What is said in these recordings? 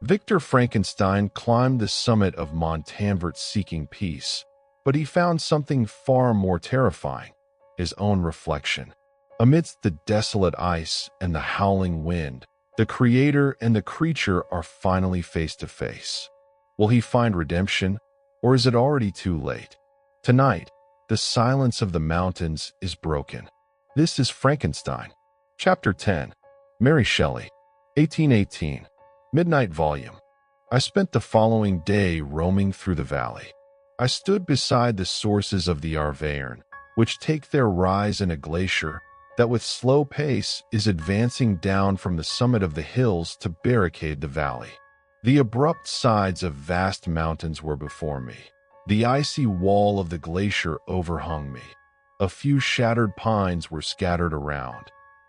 Victor Frankenstein climbed the summit of Montanvert seeking peace, but he found something far more terrifying: his own reflection. Amidst the desolate ice and the howling wind, the creator and the creature are finally face to face. Will he find redemption, or is it already too late? Tonight, the silence of the mountains is broken. This is Frankenstein. Chapter 10. Mary Shelley, 1818. Midnight Volume. I spent the following day roaming through the valley. I stood beside the sources of the Arverne, which take their rise in a glacier that with slow pace is advancing down from the summit of the hills to barricade the valley. The abrupt sides of vast mountains were before me. The icy wall of the glacier overhung me. A few shattered pines were scattered around,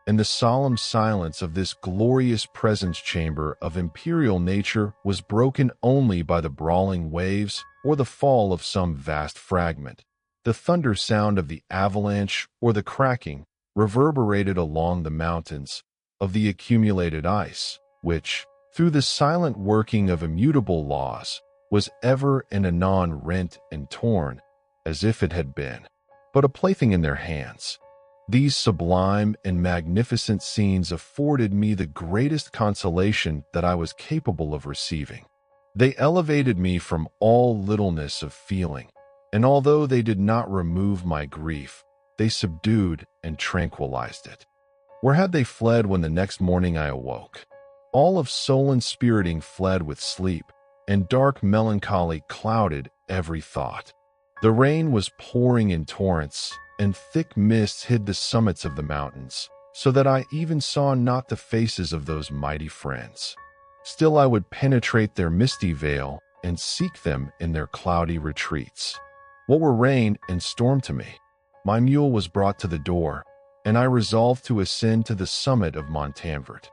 and the solemn silence of this glorious presence chamber of imperial nature was broken only by the brawling waves or the fall of some vast fragment. The thunder sound of the avalanche or the cracking reverberated along the mountains of the accumulated ice, which, through the silent working of immutable laws, was ever and anon rent and torn, as if it had been but a plaything in their hands. These sublime and magnificent scenes afforded me the greatest consolation that I was capable of receiving. They elevated me from all littleness of feeling, and although they did not remove my grief, they subdued and tranquilized it. Where had they fled when the next morning I awoke? All of soul and spiriting fled with sleep, and dark melancholy clouded every thought. The rain was pouring in torrents, and thick mists hid the summits of the mountains, so that I even saw not the faces of those mighty friends. Still I would penetrate their misty veil and seek them in their cloudy retreats. What were rain and storm to me? My mule was brought to the door, and I resolved to ascend to the summit of Montanvert.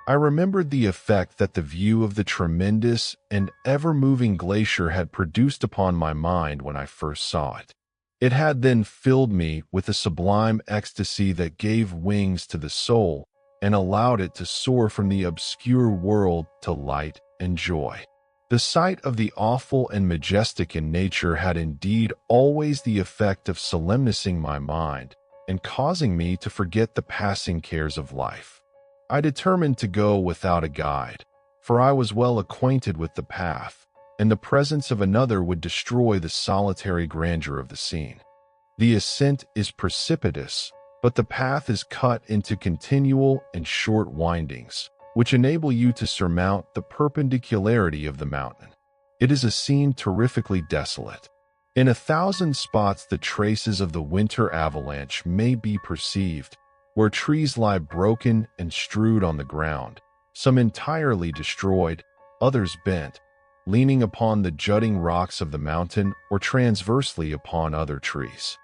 I remembered the effect that the view of the tremendous and ever-moving glacier had produced upon my mind when I first saw it. It had then filled me with a sublime ecstasy that gave wings to the soul and allowed it to soar from the obscure world to light and joy. The sight of the awful and majestic in nature had indeed always the effect of solemnizing my mind and causing me to forget the passing cares of life. I determined to go without a guide, for I was well acquainted with the path, and the presence of another would destroy the solitary grandeur of the scene. The ascent is precipitous, but the path is cut into continual and short windings, which enable you to surmount the perpendicularity of the mountain. It is a scene terrifically desolate. In 1,000 spots the traces of the winter avalanche may be perceived, where trees lie broken and strewed on the ground, some entirely destroyed, others bent, leaning upon the jutting rocks of the mountain or transversely upon other trees.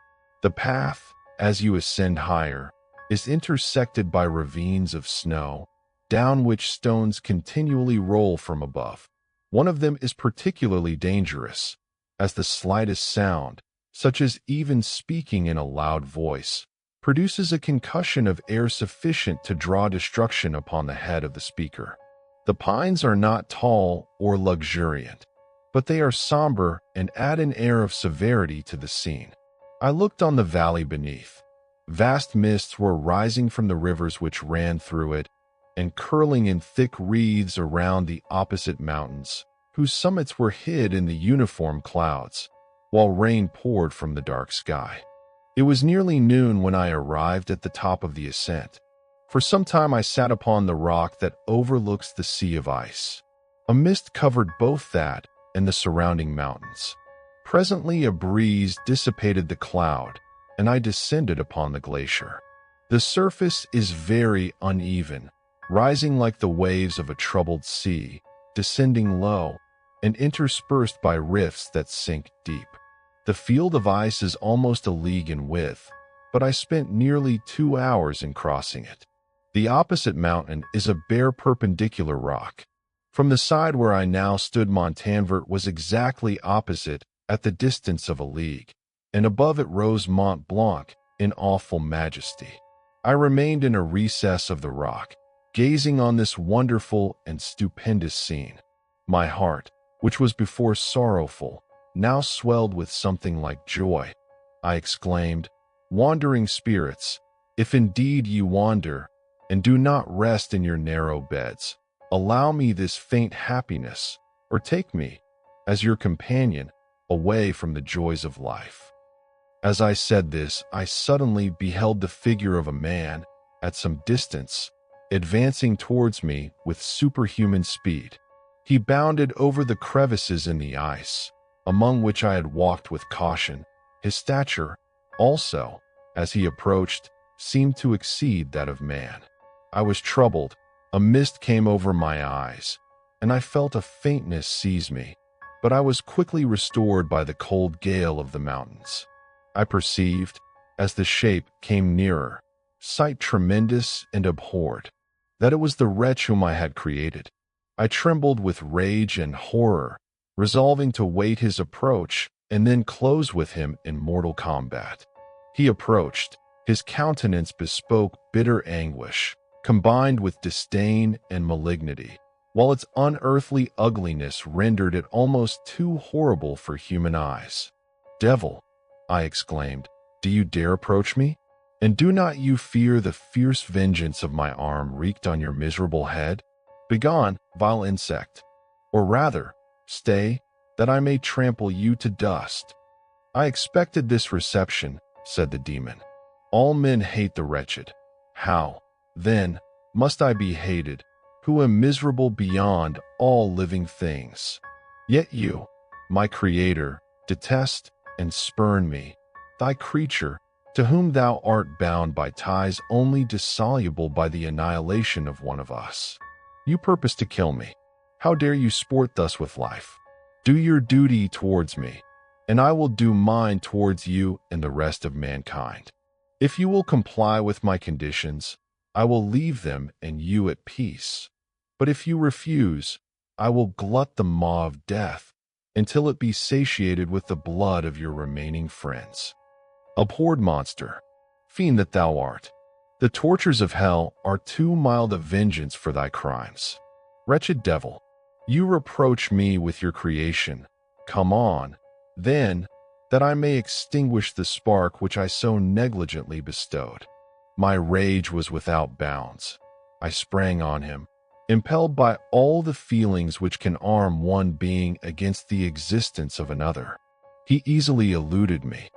The path, as you ascend higher, is intersected by ravines of snow, down which stones continually roll from above. One of them is particularly dangerous, as the slightest sound, such as even speaking in a loud voice, produces a concussion of air sufficient to draw destruction upon the head of the speaker. The pines are not tall or luxuriant, but they are somber and add an air of severity to the scene. I looked on the valley beneath. Vast mists were rising from the rivers which ran through it, and curling in thick wreaths around the opposite mountains, whose summits were hid in the uniform clouds, while rain poured from the dark sky. It was nearly noon when I arrived at the top of the ascent. For some time I sat upon the rock that overlooks the sea of ice. A mist covered both that and the surrounding mountains. Presently a breeze dissipated the cloud, and I descended upon the glacier. The surface is very uneven, rising like the waves of a troubled sea, descending low, and interspersed by rifts that sink deep. The field of ice is almost a league in width, but I spent nearly 2 hours in crossing it. The opposite mountain is a bare perpendicular rock. From the side where I now stood, Montanvert was exactly opposite at the distance of a league, and above it rose Mont Blanc in awful majesty. I remained in a recess of the rock, gazing on this wonderful and stupendous scene. My heart, which was before sorrowful, now swelled with something like joy. I exclaimed, "Wandering spirits, if indeed you wander, and do not rest in your narrow beds, allow me this faint happiness, or take me, as your companion, away from the joys of life." As I said this, I suddenly beheld the figure of a man, at some distance, advancing towards me with superhuman speed. He bounded over the crevices in the ice, among which I had walked with caution. His stature, also, as he approached, seemed to exceed that of man. I was troubled. A mist came over my eyes, and I felt a faintness seize me, but I was quickly restored by the cold gale of the mountains. I perceived, as the shape came nearer, sight tremendous and abhorred, that it was the wretch whom I had created. I trembled with rage and horror, resolving to wait his approach and then close with him in mortal combat. He approached. His countenance bespoke bitter anguish, combined with disdain and malignity, while its unearthly ugliness rendered it almost too horrible for human eyes. "Devil," I exclaimed, "do you dare approach me? And do not you fear the fierce vengeance of my arm wreaked on your miserable head? Begone, vile insect! Or rather, stay, that I may trample you to dust." "I expected this reception," said the demon. "All men hate the wretched. How, then, must I be hated, who am miserable beyond all living things? Yet you, my Creator, detest and spurn me, thy creature, to whom thou art bound by ties only dissoluble by the annihilation of one of us. You purpose to kill me. How dare you sport thus with life? Do your duty towards me, and I will do mine towards you and the rest of mankind. If you will comply with my conditions, I will leave them and you at peace. But if you refuse, I will glut the maw of death until it be satiated with the blood of your remaining friends. Abhorred monster, fiend that thou art, the tortures of hell are too mild a vengeance for thy crimes. Wretched devil, you reproach me with your creation. Come on, then, that I may extinguish the spark which I so negligently bestowed." My rage was without bounds. I sprang on him, impelled by all the feelings which can arm one being against the existence of another. He easily eluded me.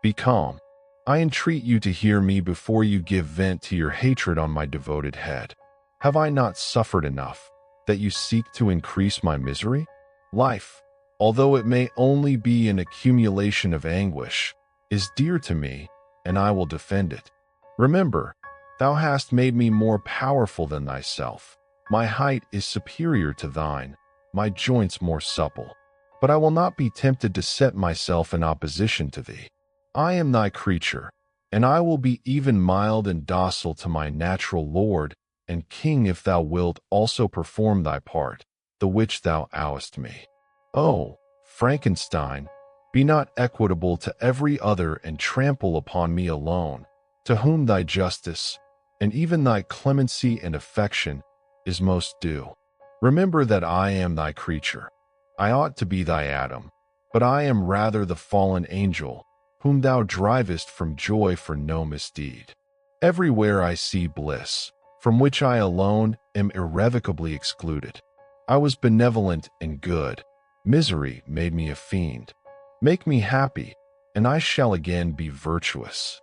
"Be calm. I entreat you to hear me before you give vent to your hatred on my devoted head. Have I not suffered enough, that you seek to increase my misery? Life, although it may only be an accumulation of anguish, is dear to me, and I will defend it. Remember, thou hast made me more powerful than thyself. My height is superior to thine, my joints more supple. But I will not be tempted to set myself in opposition to thee. I am thy creature, and I will be even mild and docile to my natural lord and king if thou wilt also perform thy part, the which thou owest me. Oh, Frankenstein, be not equitable to every other and trample upon me alone, to whom thy justice, and even thy clemency and affection, is most due. Remember that I am thy creature. I ought to be thy Adam, but I am rather the fallen angel, whom thou drivest from joy for no misdeed. Everywhere I see bliss, from which I alone am irrevocably excluded. I was benevolent and good. Misery made me a fiend. Make me happy, and I shall again be virtuous.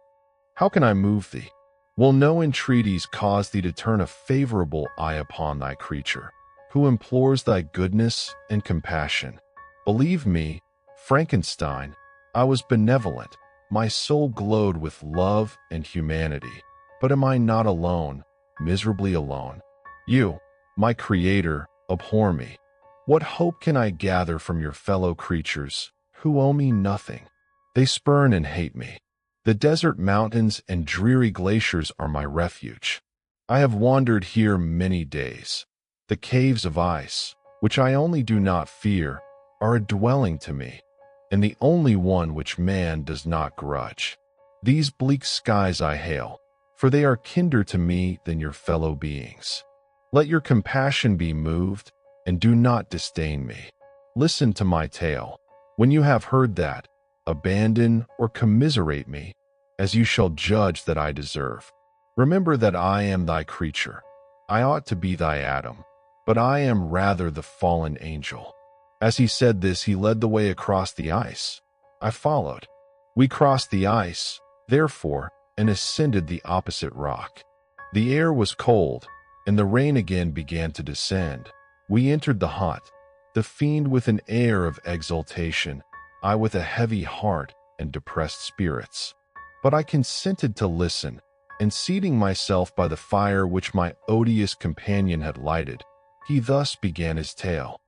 How can I move thee? Will no entreaties cause thee to turn a favorable eye upon thy creature, who implores thy goodness and compassion? Believe me, Frankenstein, I was benevolent. My soul glowed with love and humanity. But am I not alone, miserably alone? You, my Creator, abhor me. What hope can I gather from your fellow creatures, who owe me nothing? They spurn and hate me. The desert mountains and dreary glaciers are my refuge. I have wandered here many days. The caves of ice, which I only do not fear, are a dwelling to me, and the only one which man does not grudge. These bleak skies I hail, for they are kinder to me than your fellow beings. Let your compassion be moved, and do not disdain me. Listen to my tale. When you have heard that, abandon or commiserate me, as you shall judge that I deserve. Remember that I am thy creature. I ought to be thy Adam, but I am rather the fallen angel." As he said this, he led the way across the ice. I followed. We crossed the ice, therefore, and ascended the opposite rock. The air was cold, and the rain again began to descend. We entered the hut, the fiend with an air of exultation, I with a heavy heart and depressed spirits. But I consented to listen, and seating myself by the fire which my odious companion had lighted, he thus began his tale.